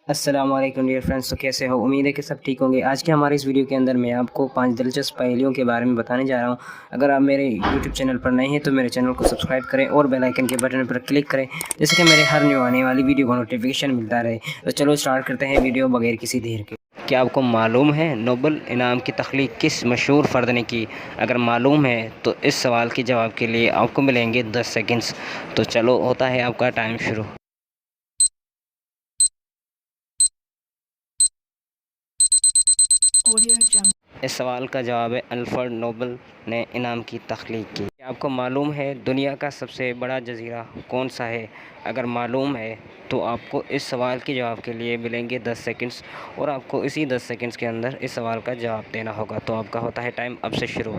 अस्सलाम वालेकुम dear friends. तो कैसे हो? उम्मीद है कि सब ठीक होंगे। आज के हमारे इस वीडियो के अंदर मैं आपको 5 दिलचस्प पहेलियों के बारे में बताने जा रहा हूं। अगर आप मेरे यूट्यूब चैनल पर नए हैं तो मेरे चैनल को सब्सक्राइब करें और बेल आइकन के बटन पर क्लिक करें, जिससे कि मेरे हर न्यू आने वाली वीडियो का नोटिफिकेशन मिलता रहे। तो चलो स्टार्ट करते हैं वीडियो बगैर किसी देर के। क्या आपको मालूम है नोबेल इनाम की तख्लीक किस मशहूर फ़र्द ने की? अगर मालूम है तो इस सवाल के जवाब के लिए आपको मिलेंगे 10 सेकंड्स। तो चलो होता है आपका टाइम शुरू। इस सवाल का जवाब है अल्फ्रेड नोबेल ने इनाम की तख्लीक की। क्या आपको मालूम है दुनिया का सबसे बड़ा जज़ीरा कौन सा है? अगर मालूम है तो आपको इस सवाल के जवाब के लिए मिलेंगे 10 सेकंड्स और आपको इसी 10 सेकंड्स के अंदर इस सवाल का जवाब देना होगा। तो आपका होता है टाइम अब से शुरू।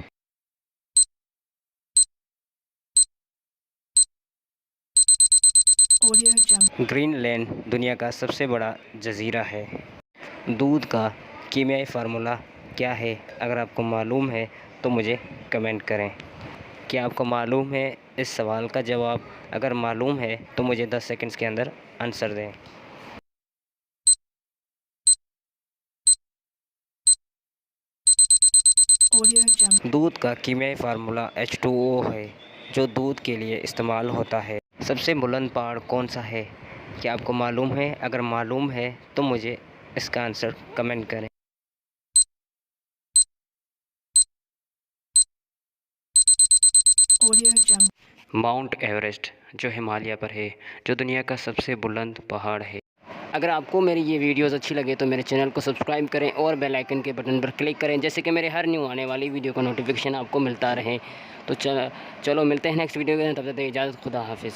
ग्रीनलैंड दुनिया का सबसे बड़ा जज़ीरा है। दूध का कीमियाई फार्मूला क्या है? अगर आपको मालूम है तो मुझे कमेंट करें। क्या आपको मालूम है इस सवाल का जवाब? अगर मालूम है तो मुझे 10 सेकंड्स के अंदर आंसर दें। दूध का कीमियाई फार्मूला H2O है, जो दूध के लिए इस्तेमाल होता है। सबसे बुलंद पहाड़ कौन सा है? क्या आपको मालूम है? अगर मालूम है तो मुझे इसका आंसर कमेंट करें। माउंट एवरेस्ट, जो हिमालय पर है, जो दुनिया का सबसे बुलंद पहाड़ है। अगर आपको मेरी ये वीडियोस अच्छी लगे तो मेरे चैनल को सब्सक्राइब करें और बेल आइकन के बटन पर क्लिक करें, जैसे कि मेरे हर न्यू आने वाली वीडियो का नोटिफिकेशन आपको मिलता रहे। तो चलो मिलते हैं नेक्स्ट वीडियो में, तब तक इजाज़त, खुदा हाफिज़।